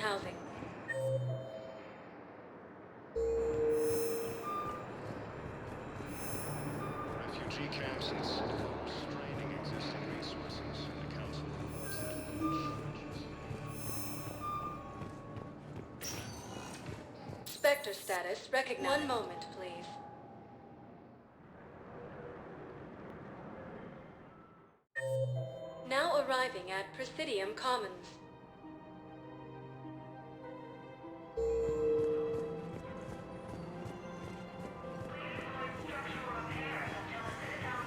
housing. Refugee camps and citadels, straining existing resources. The council reports that Spectre status recognized. One moment, please. Now arriving at Presidium Commons.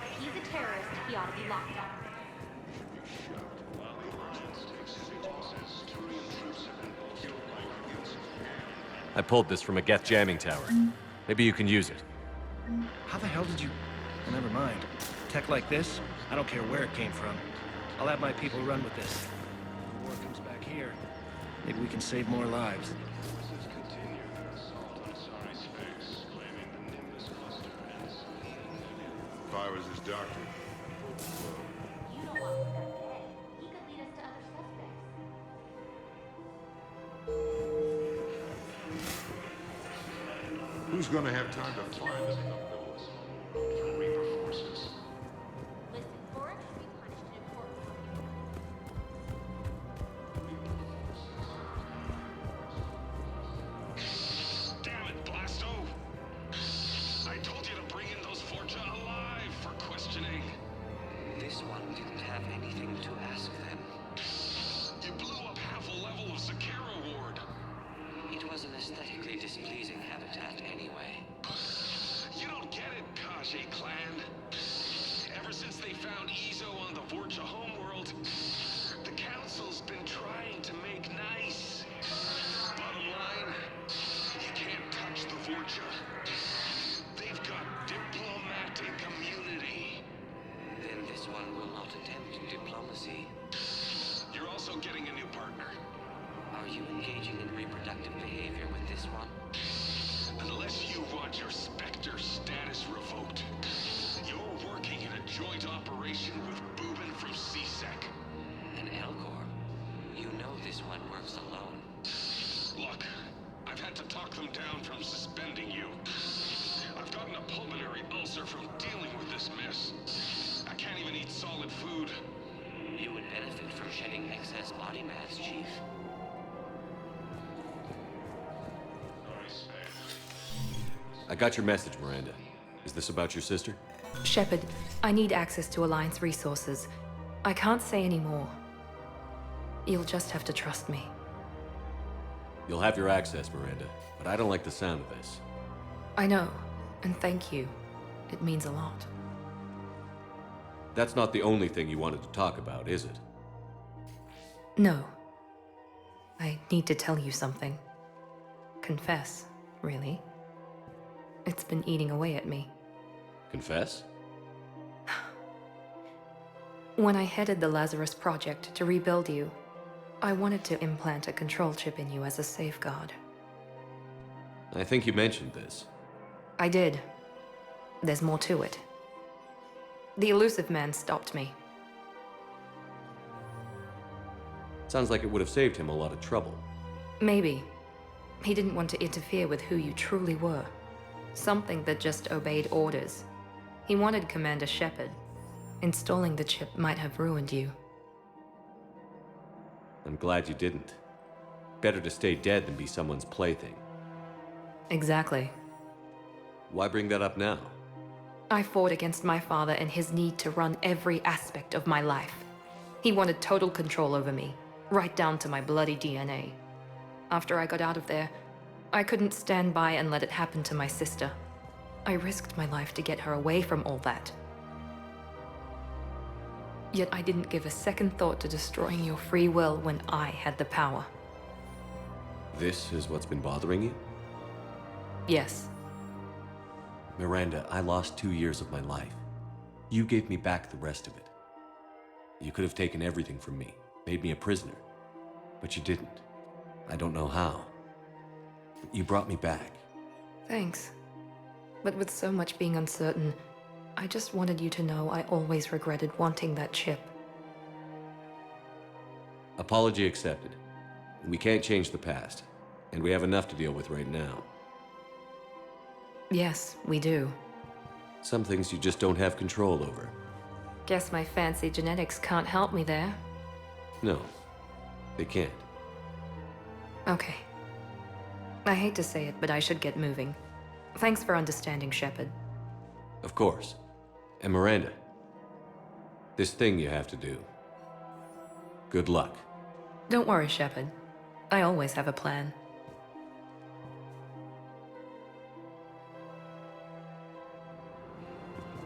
If he's a terrorist, he ought to be locked up. I pulled this from a Geth jamming tower. Maybe you can use it. How the hell did you... Well, never mind. Tech like this, I don't care where it came from. I'll have my people run with this. If the war comes back here, maybe we can save more lives. forces continue their assault on Asari's face, claiming the Nimbus cluster and If I was his doctor, I'd pull the plug. You don't want Scott dead. He could lead us to other suspects. Who's gonna have time to find them? from Reaper forces. Listen, Borak should be punished in accordance with your Damn it, Blasto! I told you to bring in those Forja alive for questioning. This one didn't have anything to ask them. You blew up half a level of Zakera Ward. It was an aesthetically displeasing habitat anyway. You don't get it, Kaji clan. Ever since they found Ezo on the Vorcha homeworld, the Council's been trying to make nice. Bottom line, you can't touch the Vorcha. They've got diplomatic immunity. Then this one will not attempt diplomacy. You're also getting a new partner. Are you engaging in reproductive behavior with this one? Unless you want your Spectre status revoked, you're working in a joint operation with Boobin from CSEC. An Elcor? You know this one works alone. Look, I've had to talk them down from suspending you. I've gotten a pulmonary ulcer from dealing with this mess. I can't even eat solid food. You would benefit from shedding excess body mass, Chief. I got your message, Miranda. Is this about your sister? Shepard, I need access to Alliance resources. I can't say any more. You'll just have to trust me. You'll have your access, Miranda, but I don't like the sound of this. I know, and thank you. It means a lot. That's not the only thing you wanted to talk about, is it? No. I need to tell you something. Confess, really. It's been eating away at me. Confess? When I headed the Lazarus Project to rebuild you, I wanted to implant a control chip in you as a safeguard. I think you mentioned this. I did. There's more to it. The Elusive Man stopped me. Sounds like it would have saved him a lot of trouble. Maybe. He didn't want to interfere with who you truly were. Something that just obeyed orders. He wanted Commander Shepard. Installing the chip might have ruined you. I'm glad you didn't. Better to stay dead than be someone's plaything. Exactly. Why bring that up now? I fought against my father and his need to run every aspect of my life. He wanted total control over me, right down to my bloody DNA. After I got out of there, I couldn't stand by and let it happen to my sister. I risked my life to get her away from all that. Yet I didn't give a second thought to destroying your free will when I had the power. This is what's been bothering you? Yes. Miranda, I lost 2 years of my life. You gave me back the rest of it. You could have taken everything from me, made me a prisoner. But you didn't. I don't know how. But you brought me back. Thanks. But with so much being uncertain, I just wanted you to know I always regretted wanting that chip. Apology accepted. We can't change the past, and we have enough to deal with right now. Yes, we do. Some things you just don't have control over. Guess my fancy genetics can't help me there. No, they can't. Okay. I hate to say it, but I should get moving. Thanks for understanding, Shepard. Of course. And Miranda, this thing you have to do. Good luck. Don't worry, Shepard. I always have a plan.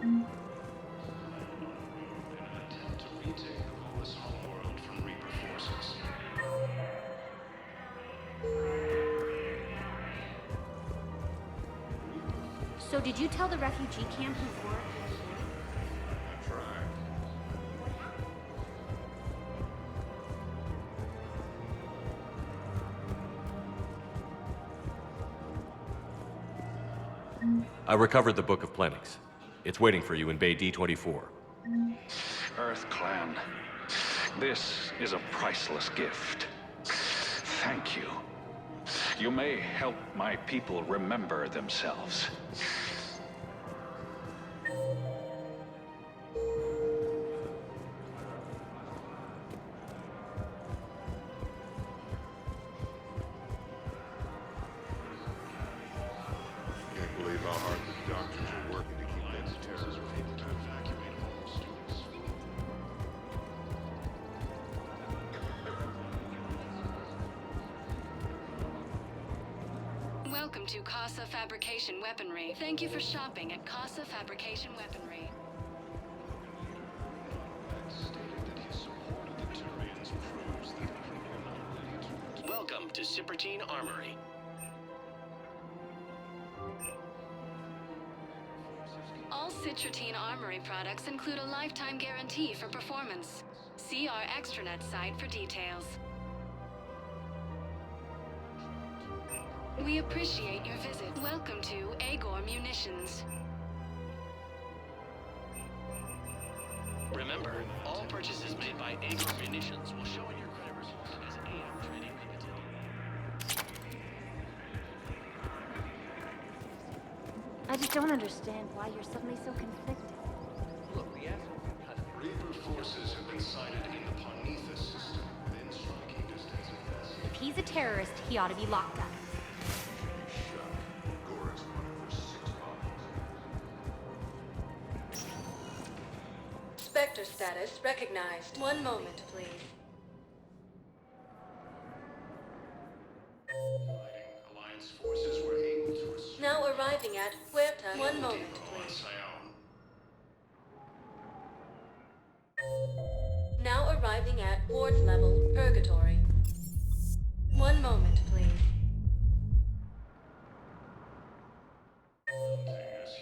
Attempt to retake Volus homeworld from Reaper forces. So did you tell the refugee camp who worked? I tried. I recovered the Book of Plenix. It's waiting for you in Bay D-24. Earth Clan, this is a priceless gift. Thank you. You may help my people remember themselves. Can't believe how hard the doctors are working to keep that terrorists from able to evacuate all the students. Welcome to Casa Fabrication Weaponry. Thank you for shopping at Casa Fabrication Weaponry. Stated that his support of the Turians proves that we are not ready to. Welcome to Cipertine Armory. All Citratine Armory products include a lifetime guarantee for performance. See our extranet site for details. We appreciate your visit. Welcome to Agor Munitions. Remember, all purchases made by Agor Munitions will show in your credit report as AM Trading Limited. I just don't understand why you're suddenly so conflicted. Reaper forces have been sighted in the Parnitha system within striking distance of this. If he's a terrorist, he ought to be locked up. Gore's one of her 6 bombs. Spectre status recognized. One moment, please. Alliance forces were able to restore Now arriving at Huerta. One moment, please. Sion. Now arriving at Ward's level, Purgatory. One moment, please.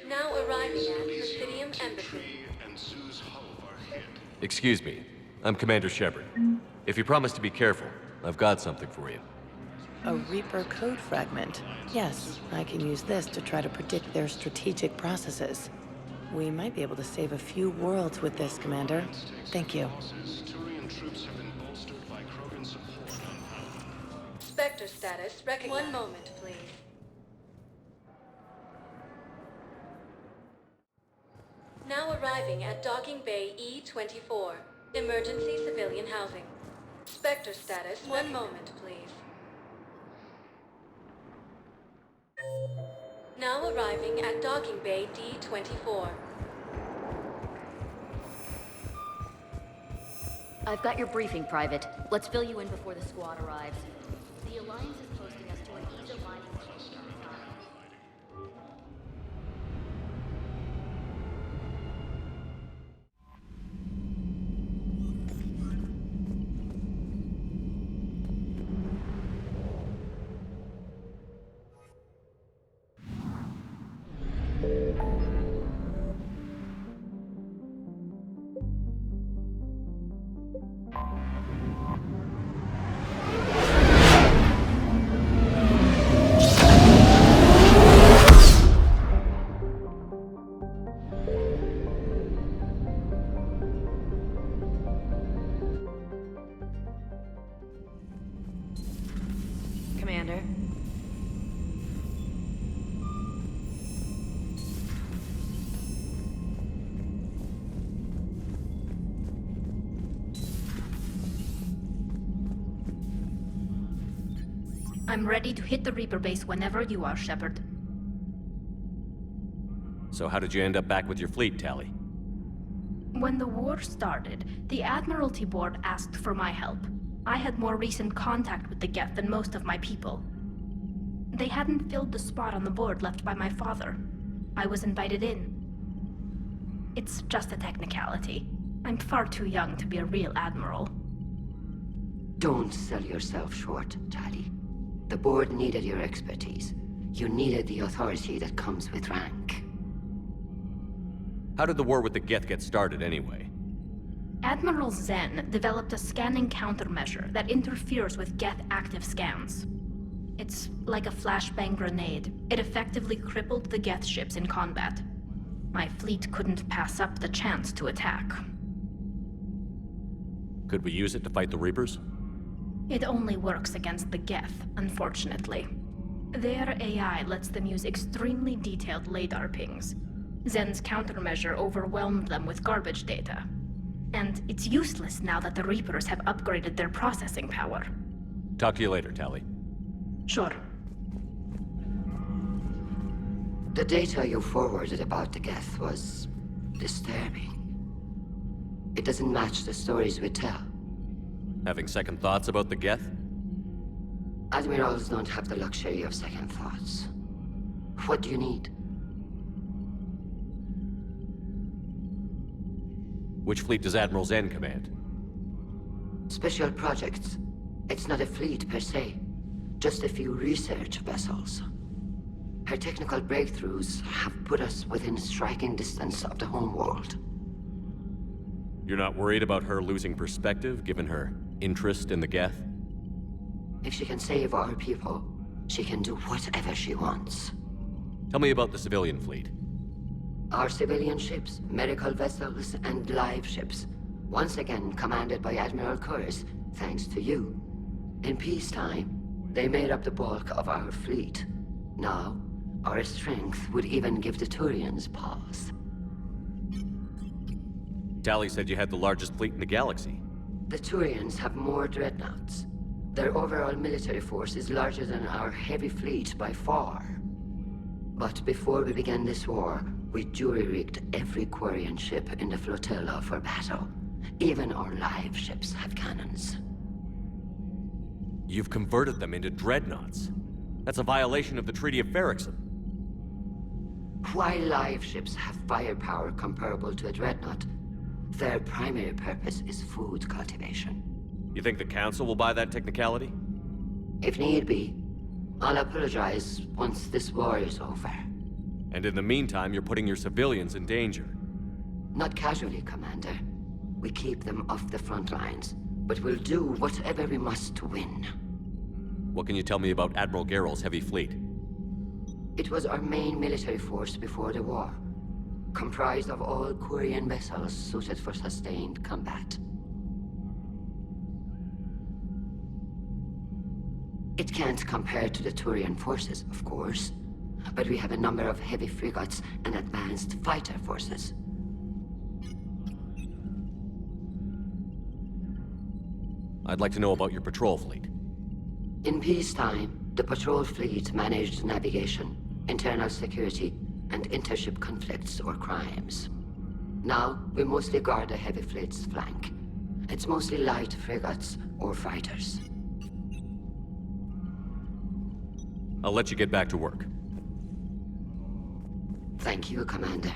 Now arriving at Presidium Embassy. Tree and Zoo's hull are hit. Excuse me. I'm Commander Shepard. If you promise to be careful, I've got something for you. A Reaper code fragment. Yes, I can use this to try to predict their strategic processes. We might be able to save a few worlds with this, Commander. Thank you. Turian troops have been bolstered by Krogan support on power. Spectre status recognized. One moment, please. Now arriving at Docking Bay E-24. Emergency civilian housing. Spectre status. One moment, please. Now arriving at Docking Bay D-24. I've got your briefing, Private. Let's fill you in before the squad arrives. The Alliance is posting us to an ESO mining cluster. Commander. I'm ready to hit the Reaper base whenever you are, Shepard. So how did you end up back with your fleet, Tali? When the war started, the Admiralty Board asked for my help. I had more recent contact with the Geth than most of my people. They hadn't filled the spot on the board left by my father. I was invited in. It's just a technicality. I'm far too young to be a real admiral. Don't sell yourself short, Tali. The board needed your expertise. You needed the authority that comes with rank. How did the war with the Geth get started anyway? Admiral Zen developed a scanning countermeasure that interferes with Geth active scans. It's like a flashbang grenade. It effectively crippled the Geth ships in combat. My fleet couldn't pass up the chance to attack. Could we use it to fight the Reapers? It only works against the Geth, unfortunately. Their AI lets them use extremely detailed LADAR pings. Zen's countermeasure overwhelmed them with garbage data. And it's useless now that the Reapers have upgraded their processing power. Talk to you later, Tali. Sure. The data you forwarded about the Geth was disturbing. It doesn't match the stories we tell. Having second thoughts about the Geth? Admirals don't have the luxury of second thoughts. What do you need? Which fleet does Admiral Zen command? Special projects. It's not a fleet per se. Just a few research vessels. Her technical breakthroughs have put us within striking distance of the homeworld. You're not worried about her losing perspective, given her interest in the Geth? If she can save our people, she can do whatever she wants. Tell me about the civilian fleet. Our civilian ships, medical vessels, and live ships, once again commanded by Admiral Curtis, thanks to you. In peacetime, they made up the bulk of our fleet. Now, our strength would even give the Turians pause. Tali said you had the largest fleet in the galaxy. The Turians have more dreadnoughts. Their overall military force is larger than our heavy fleet by far. But before we began this war, we jury-rigged every Quarian ship in the flotilla for battle. Even our live ships have cannons. You've converted them into dreadnoughts. That's a violation of the Treaty of Ferrixon. While live ships have firepower comparable to a dreadnought, their primary purpose is food cultivation. You think the Council will buy that technicality? If need be, I'll apologize once this war is over. And in the meantime, you're putting your civilians in danger. Not casually, Commander. We keep them off the front lines, but we'll do whatever we must to win. What can you tell me about Admiral Gerrel's heavy fleet? It was our main military force before the war, comprised of all Quarian vessels suited for sustained combat. It can't compare to the Turian forces, of course, but we have a number of heavy frigates and advanced fighter forces. I'd like to know about your patrol fleet. In peacetime, the patrol fleet managed navigation, internal security, and intership conflicts or crimes. Now, we mostly guard the heavy fleet's flank. It's mostly light frigates or fighters. I'll let you get back to work. Thank you, Commander.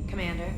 Commander.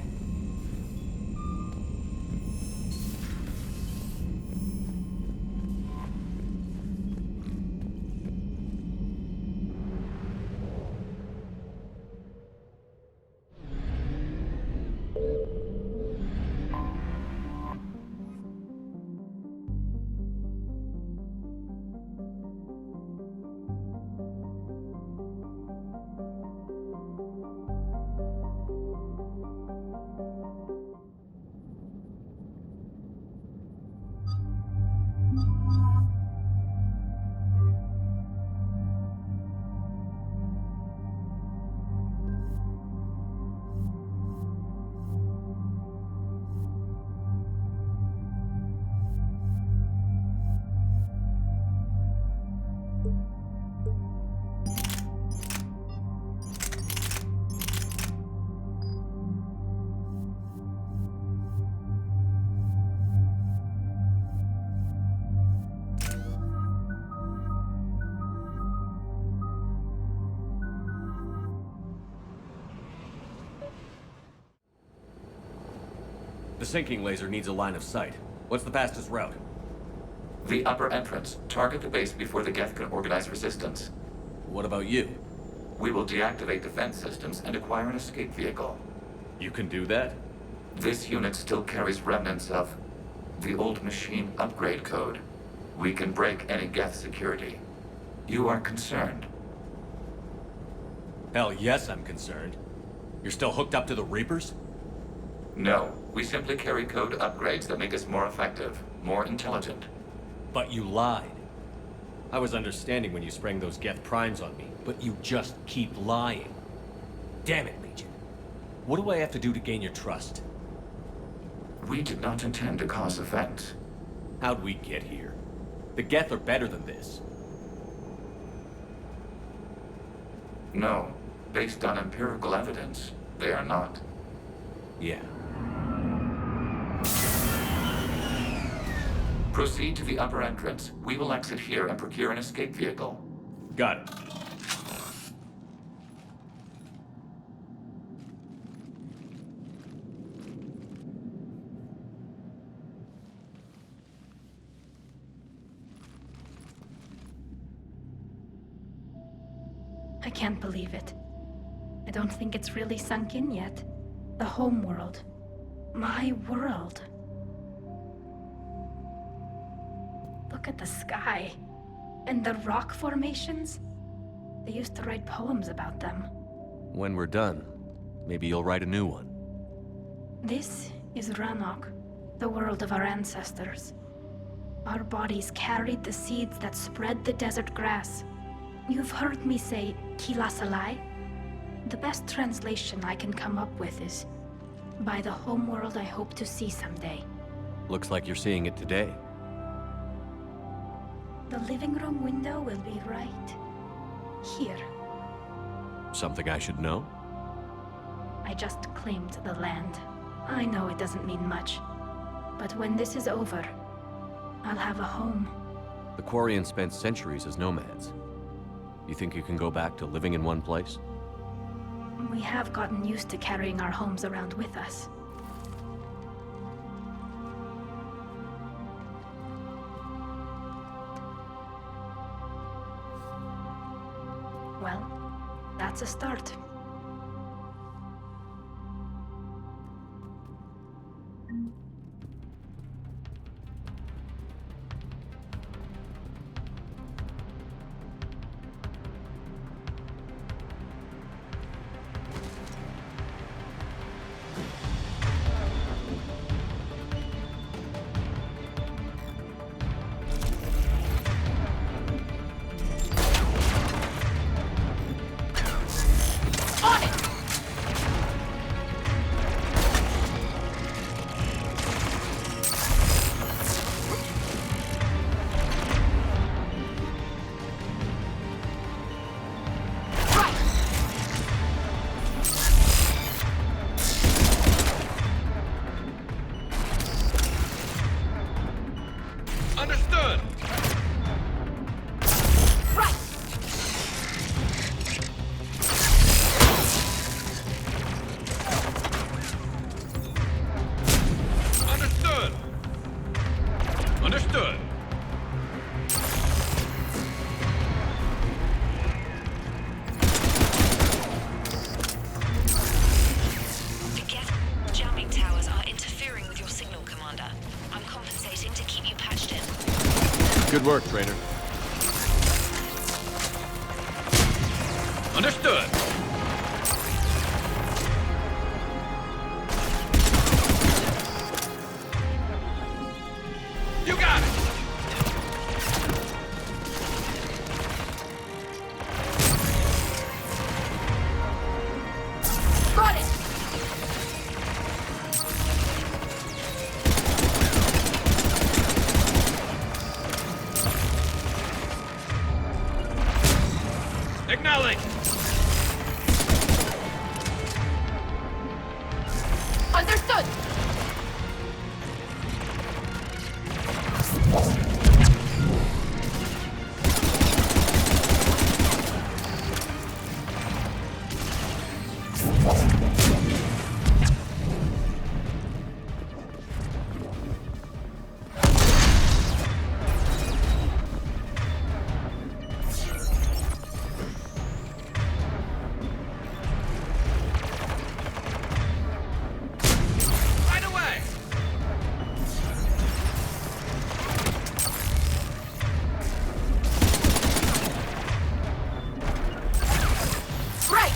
The sinking laser needs a line of sight. What's the fastest route? The upper entrance. Target the base before the Geth can organize resistance. What about you? We will deactivate defense systems and acquire an escape vehicle. You can do that? This unit still carries remnants of the old machine upgrade code. We can break any Geth security. You are concerned? Hell yes, I'm concerned. You're still hooked up to the Reapers? No. We simply carry code upgrades that make us more effective, more intelligent. But you lied. I was understanding when you sprang those Geth primes on me, but you just keep lying. Damn it, Legion. What do I have to do to gain your trust? We did not intend to cause offense. How'd we get here? The Geth are better than this. No. Based on empirical evidence, they are not. Yeah. Proceed to the upper entrance. We will exit here and procure an escape vehicle. Got it. I can't believe it. I don't think it's really sunk in yet. The home world. My world. Look at the sky. And the rock formations. They used to write poems about them. When we're done, maybe you'll write a new one. This is Ranok, the world of our ancestors. Our bodies carried the seeds that spread the desert grass. You've heard me say Kila Salai? The best translation I can come up with is by the homeworld I hope to see someday. Looks like you're seeing it today. The living room window will be right here. Something I should know? I just claimed the land. I know it doesn't mean much, but when this is over, I'll have a home. The Quarians spent centuries as nomads. You think you can go back to living in one place? We have gotten used to carrying our homes around with us. Well, that's a start. Understood! Understood! Understood! The Geth jamming towers are interfering with your signal, Commander. I'm compensating to keep you patched in. Good work, Trainer. Understood! You got it! Got it! Acknowledge! Understood! Right away! Right!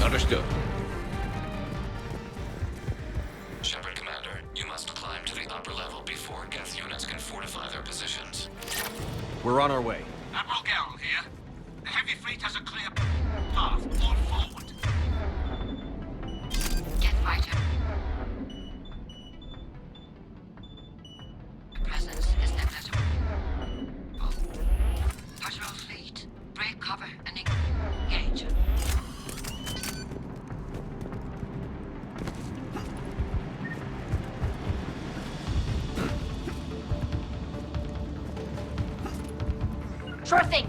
Understood. Shepard, Commander, you must climb to the upper level before Geth units can fortify their positions. We're on our way. Admiral Garrel here. The heavy fleet has a clear path. All forward. Get fighter. Presence is negligible. Patrol fleet. Break cover and engage. Sure thing!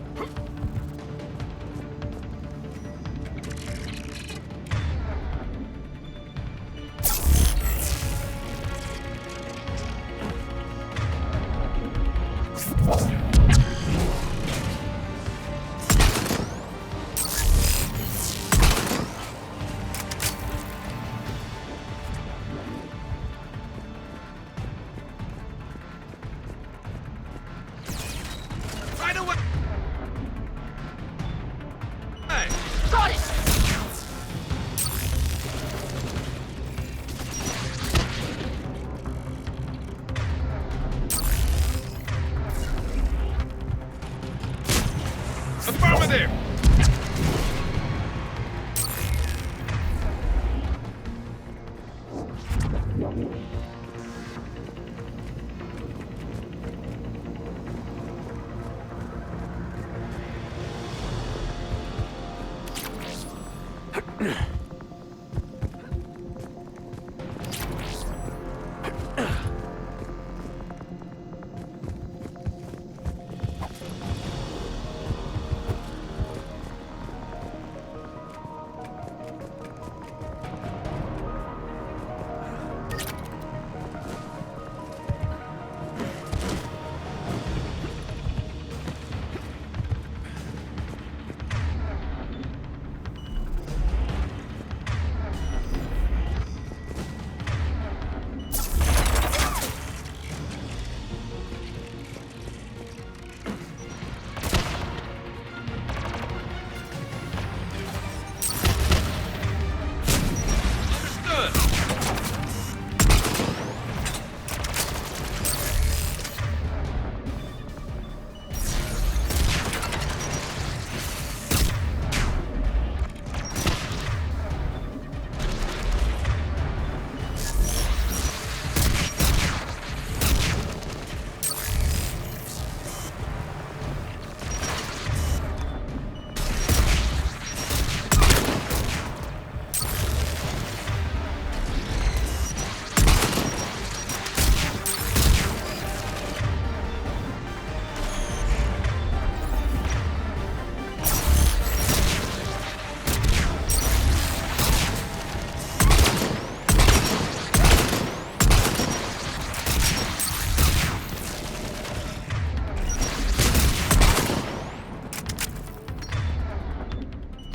Right away! Hey! Got it! Affirmative!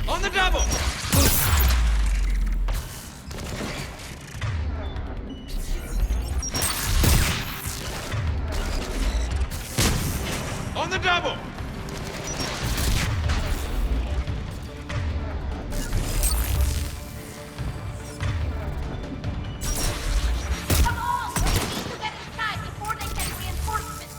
On the double! On the double! Come on! We need to get inside before they send reinforcements.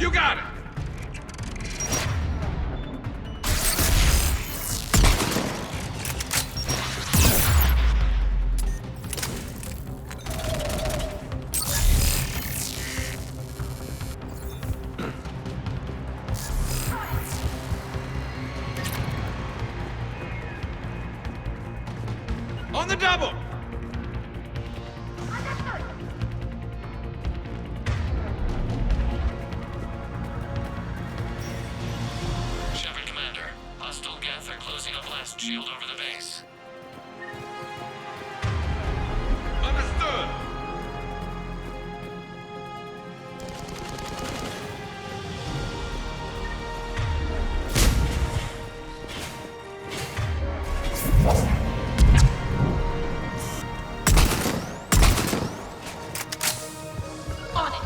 You got it! On the double! Shepard Commander, hostile Geth are closing a blast shield over the base. Understood! On it.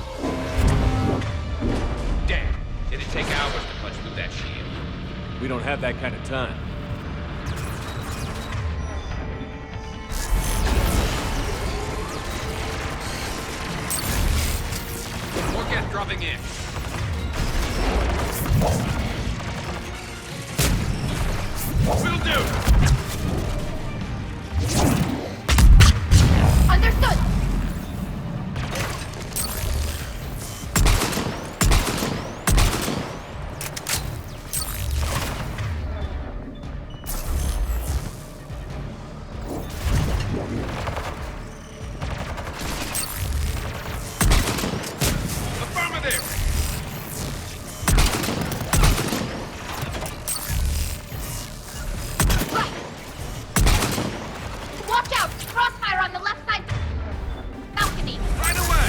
Damn, it'd take hours to punch through that shield. We don't have that kind of time. More gas dropping in. Will do! Understood. Affirmative! Right. Watch out! Crossfire on the left side balcony. Right away!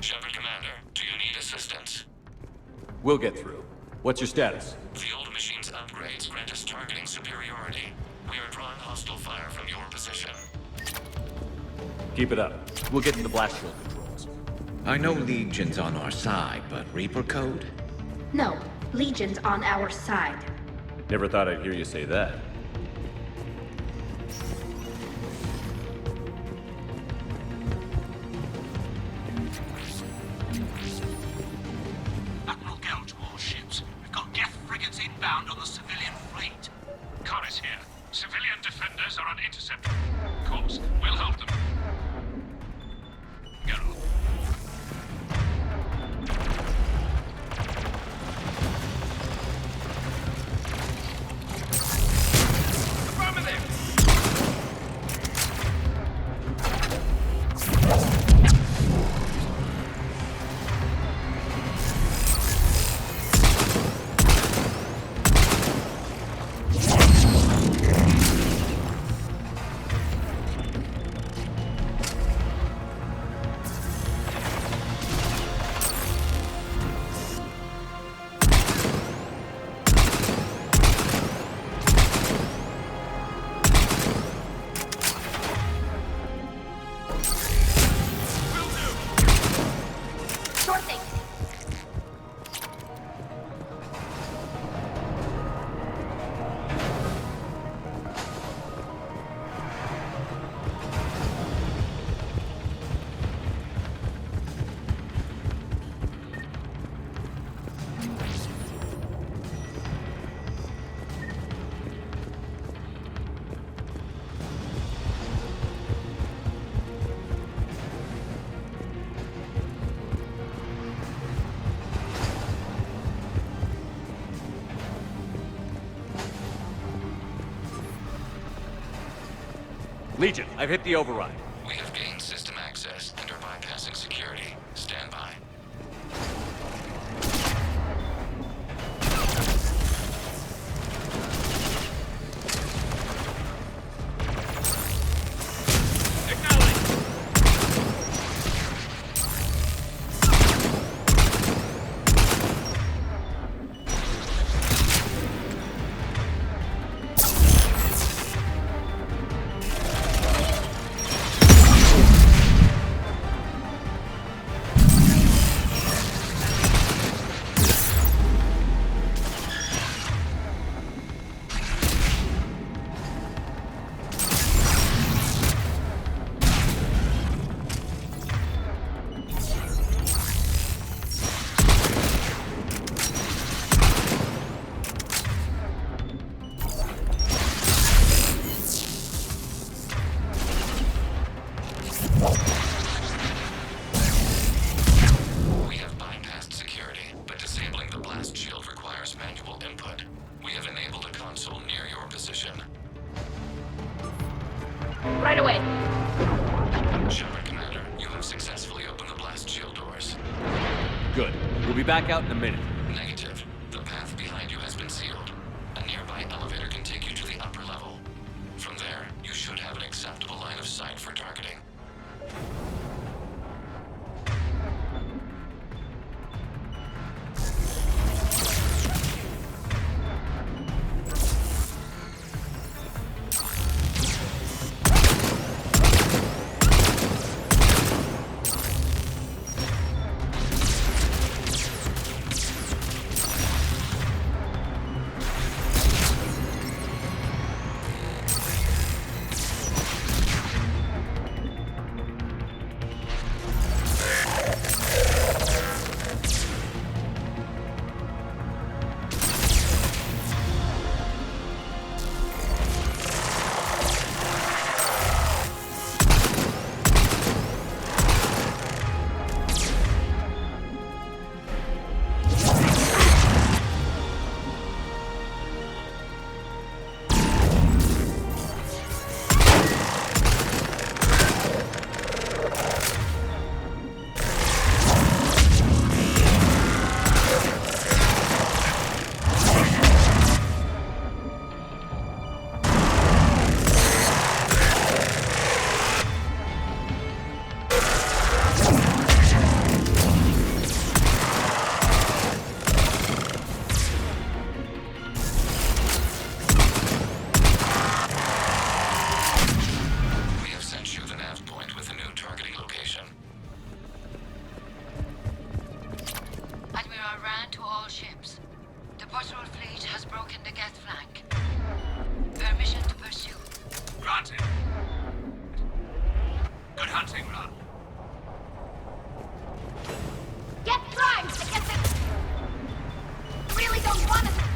Shepard Commander, do you need assistance? We'll get through. What's your status? The old machine's upgrades grant us targeting superiority. Keep it up. We'll get to the blast shield controls. I know Legion's on our side, but Reaper Code? No, Legion's on our side. Never thought I'd hear you say that. Admiral Gell to all ships. We've got Geth frigates inbound on the civilian fleet. Corus here. Civilian defenders are on intercept. Of course, we'll help them. Geralt. Legion, I've hit the override. We have gained system access and are bypassing security. Stand by. Right away. Shepard, Commander, you have successfully opened the blast shield doors. Good. We'll be back out in a minute. Negative. The path behind you has been sealed. A nearby elevator can take you to the upper level. From there, you should have an acceptable line of sight for targeting. patrol fleet has broken the Geth flank. Permission to pursue. Granted. Good hunting, Ra. Get primed to get this. Really don't want to.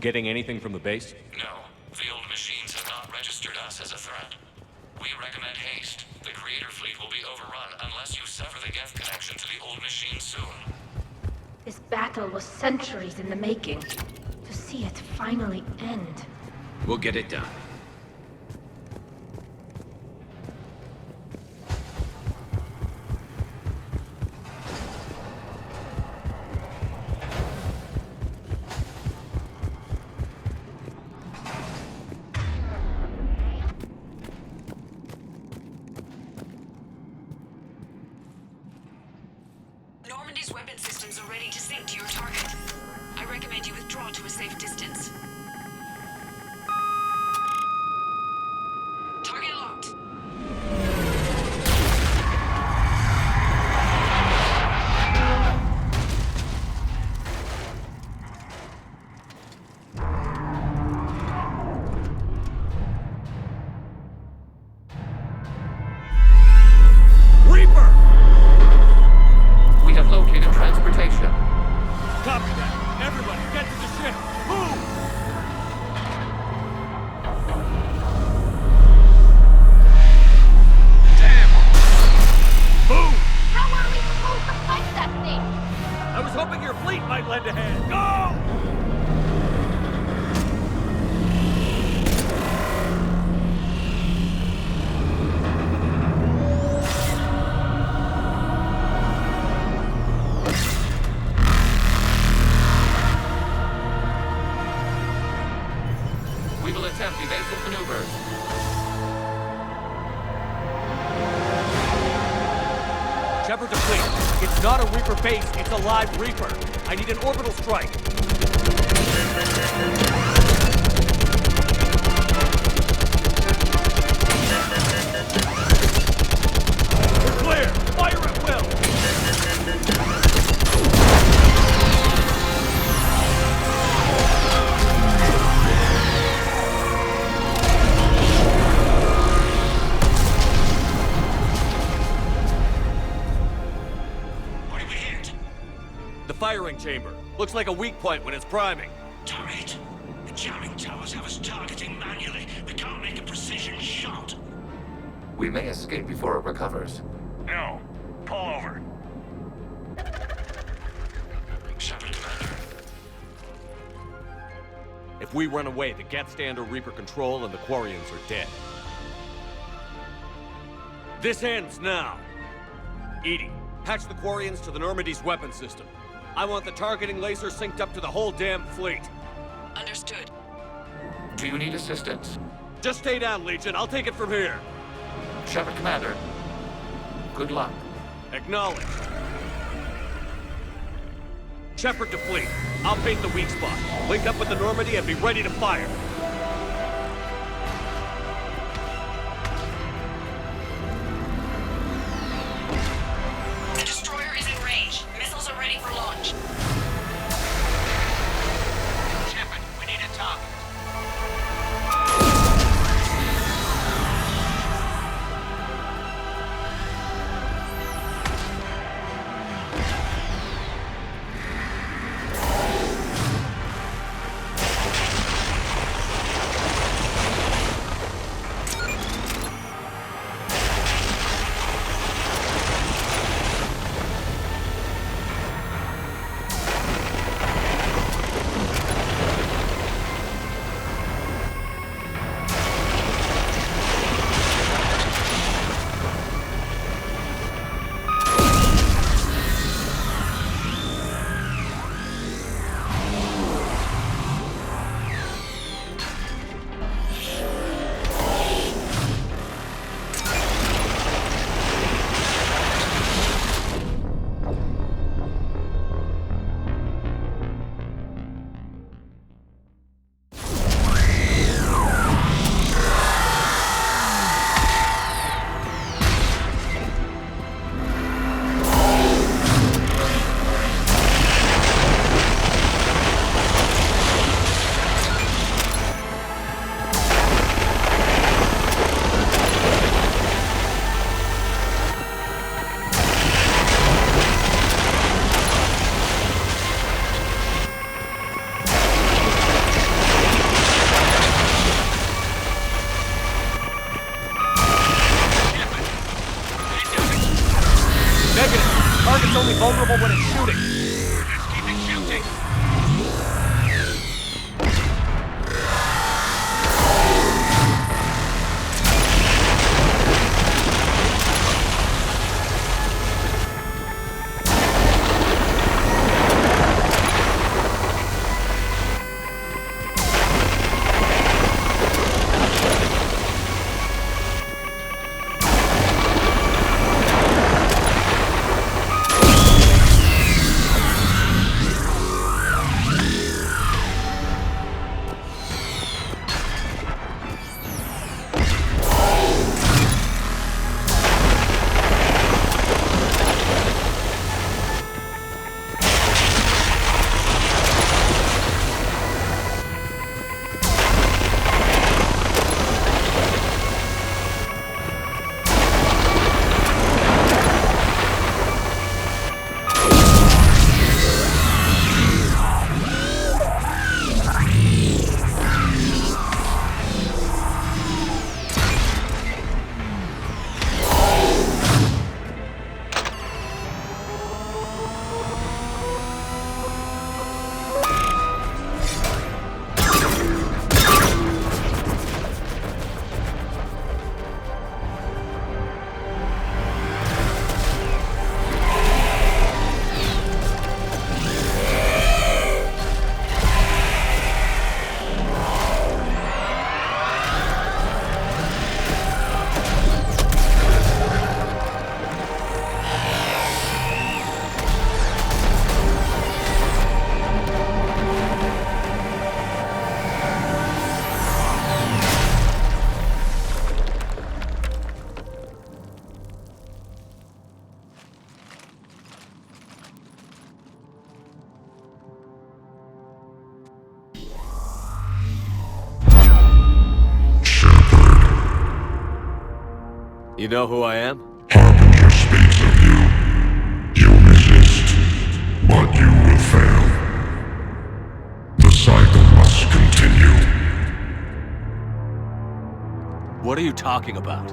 getting anything from the base? No. The old machines have not registered us as a threat. We recommend haste. The Creator fleet will be overrun unless you sever the Geth connection to the old machine soon. This battle was centuries in the making. To see it finally end. We'll get it done. Normandy's weapon systems are ready to sink to your target. I recommend you withdraw to a safe distance. Everybody, get to the ship! Move! Move! How are we supposed to fight that thing? I was hoping your fleet might lend a hand. Go! We will attempt evasive maneuvers. Shepard to fleet. It's not a Reaper base, it's a live Reaper. I need an orbital strike. We're clear! Fire at will! What did we hit? The firing chamber. Looks like a weak point when it's priming. Turret. The jamming towers have us targeting manually. We can't make a precision shot. We may escape before it recovers. No. Pull over. Shepard, Commander. If we run away, the Geth stay under Reaper control and the Quarians are dead. This ends now. Edie, patch the Quarians to the Normandy's weapon system. I want the targeting laser synced up to the whole damn fleet. Understood. Do you need assistance? Just stay down, Legion. I'll take it from here. Shepard, Commander. Good luck. Acknowledged. Shepard to fleet. I'll paint the weak spot. Link up with the Normandy and be ready to fire. The destroyer is in range. Missiles are ready for launch. Shepard, we need a target. You know who I am? Harbinger speaks of you. You resist, but you will fail. The cycle must continue. What are you talking about?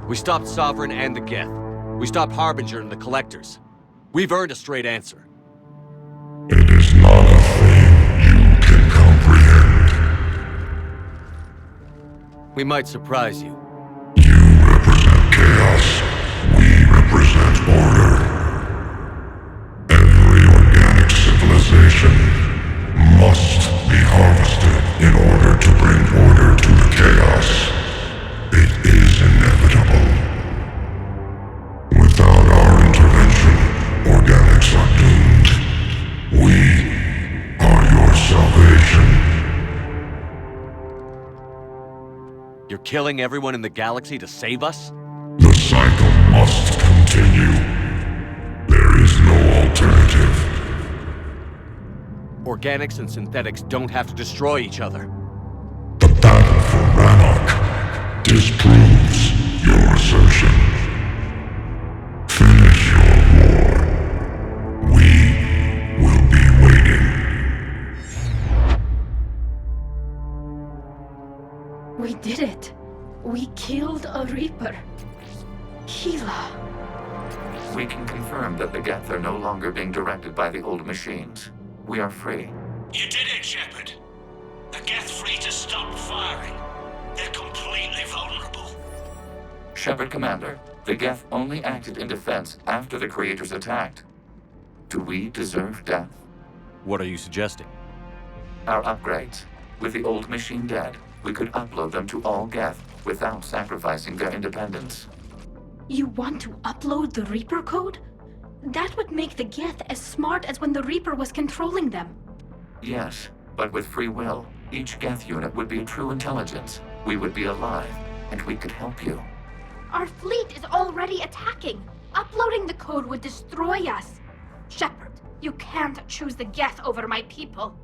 We stopped Sovereign and the Geth. We stopped Harbinger and the Collectors. We've earned a straight answer. It is not a thing you can comprehend. We might surprise you. You represent chaos. We represent order. Every organic civilization must be harvested in order to bring order to the chaos. It is inevitable. Without our intervention, organics are doomed. We are your salvation. You're killing everyone in the galaxy to save us? The cycle must continue. There is no alternative. Organics and synthetics don't have to destroy each other. The battle for Rannoch disproves your assertion. Finish your war. We will be waiting. We did it. We killed a Reaper. Keela. We can confirm that the Geth are no longer being directed by the old machines. We are free. You did it, Shepard. The Geth free to stop firing. They're completely vulnerable. Shepard Commander, the Geth only acted in defense after the Creators attacked. Do we deserve death? What are you suggesting? Our upgrades. With the old machine dead, we could upload them to all Geth without sacrificing their independence. You want to upload the Reaper code? That would make the Geth as smart as when the Reaper was controlling them. Yes, but with free will, each Geth unit would be a true intelligence. We would be alive, and we could help you. Our fleet is already attacking. Uploading the code would destroy us. Shepard, you can't choose the Geth over my people.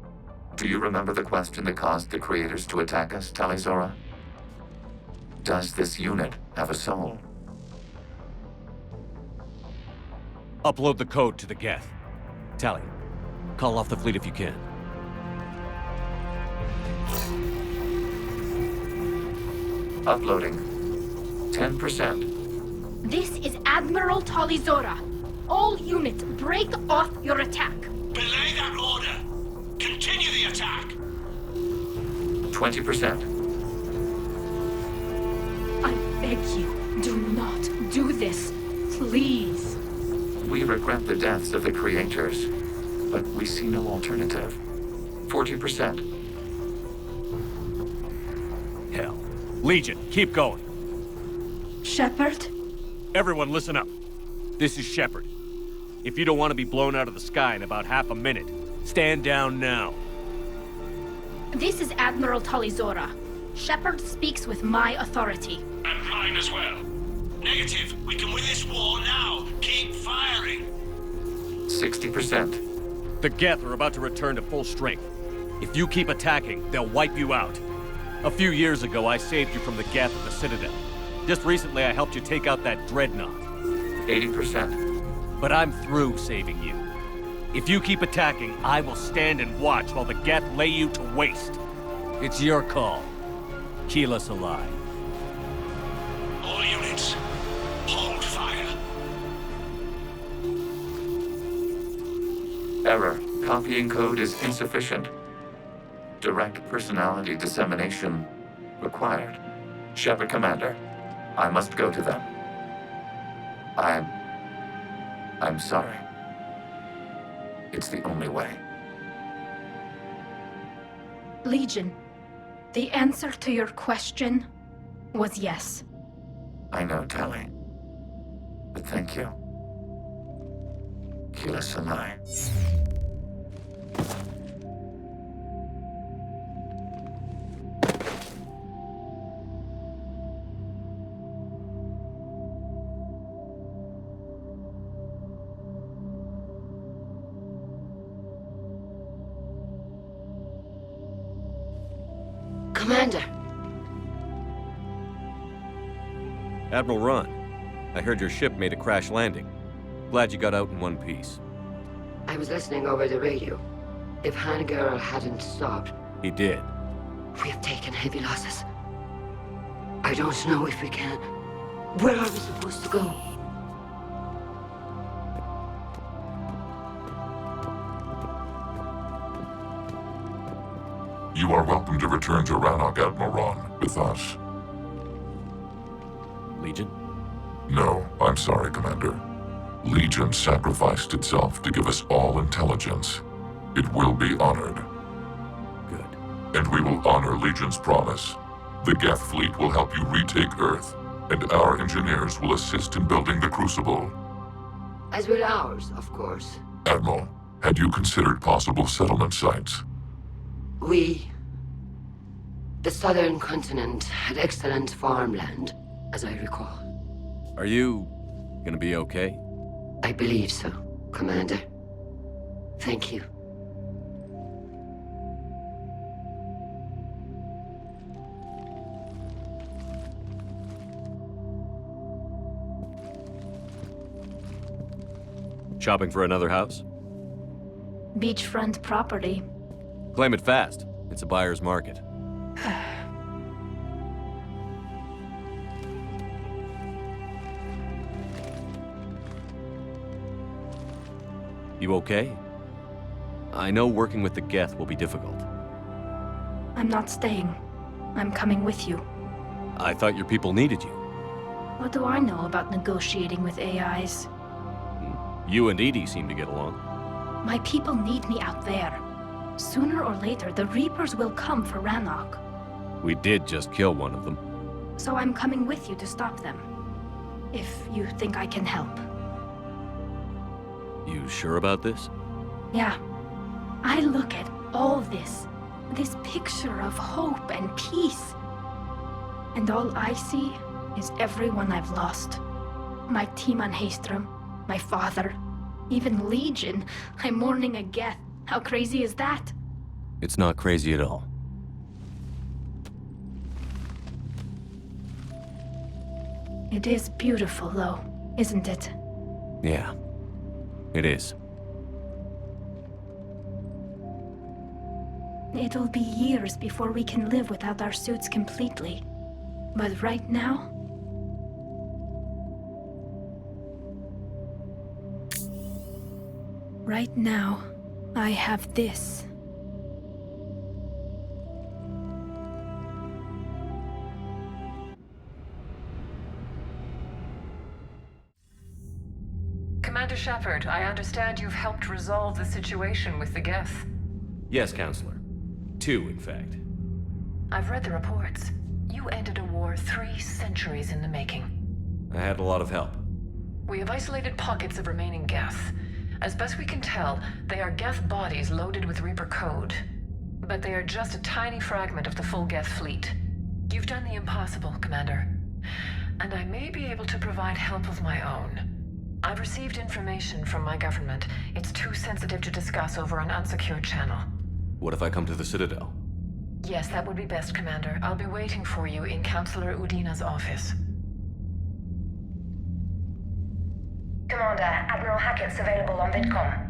Do you remember the question that caused the Creators to attack us, Tali'Zorah? Does this unit have a soul? Upload the code to the Geth. Tali, call off the fleet if you can. Uploading. 10%. This is Admiral Tali'Zorah. All units, break off your attack. Belay that order. Continue the attack. 20%. I beg you, do not do this. Please. We regret the deaths of the Creators, but we see no alternative. 40%. Hell. Legion, keep going. Shepard? Everyone listen up. This is Shepard. If you don't want to be blown out of the sky in about half a minute, stand down now. This is Admiral Tali'Zorah. Shepard speaks with my authority. And mine as well. Negative. We can win this war now. Keep firing. 60%. The Geth are about to return to full strength. If you keep attacking, they'll wipe you out. A few years ago, I saved you from the Geth at the Citadel. Just recently, I helped you take out that Dreadnought. 80%. But I'm through saving you. If you keep attacking, I will stand and watch while the Geth lay you to waste. It's your call. Keela Serai. All units, hold fire. Error. Copying code is insufficient. Direct personality dissemination required. Shepard Commander, I must go to them. I'm sorry. It's the only way. Legion, the answer to your question was yes. I know, Tali. But thank you. Keela Serai. Commander. Admiral Ron, I heard your ship made a crash landing. Glad you got out in one piece. I was listening over the radio. If Hangirl hadn't stopped, He did. we have taken heavy losses. I don't know if we can. Where are we supposed to go? You are welcome to return to Rannoch, Admiral Ron, with us. Legion? No, I'm sorry, Commander. Legion sacrificed itself to give us all intelligence. It will be honored. Good. And we will honor Legion's promise. The Geth fleet will help you retake Earth, and our engineers will assist in building the Crucible. As will ours, of course. Admiral, had you considered possible settlement sites? The southern continent had excellent farmland, as I recall. Are you gonna be okay? I believe so, Commander. Thank you. Shopping for another house? Beachfront property. Claim it fast. It's a buyer's market. You okay? I know working with the Geth will be difficult. I'm not staying. I'm coming with you. I thought your people needed you. What do I know about negotiating with AIs? You and EDI seem to get along. My people need me out there. Sooner or later, the Reapers will come for Rannoch. We did just kill one of them. So I'm coming with you to stop them. If you think I can help. You sure about this? Yeah. I look at all this picture of hope and peace. And all I see is everyone I've lost. My team on Haestrom, my father, even Legion. I'm mourning a Geth. How crazy is that? It's not crazy at all. It is beautiful, though, isn't it? Yeah, it is. It'll be years before we can live without our suits completely. But right now... Right now, I have this. Commander Shepard, I understand you've helped resolve the situation with the Geth. Yes, Counselor. 2, in fact. I've read the reports. You ended a war 3 centuries in the making. I had a lot of help. We have isolated pockets of remaining Geth. As best we can tell, they are Geth bodies loaded with Reaper code. But they are just a tiny fragment of the full Geth fleet. You've done the impossible, Commander. And I may be able to provide help of my own. I've received information from my government. It's too sensitive to discuss over an unsecured channel. What if I come to the Citadel? Yes, that would be best, Commander. I'll be waiting for you in Counselor Udina's office. Commander, Admiral Hackett's available on VidCom.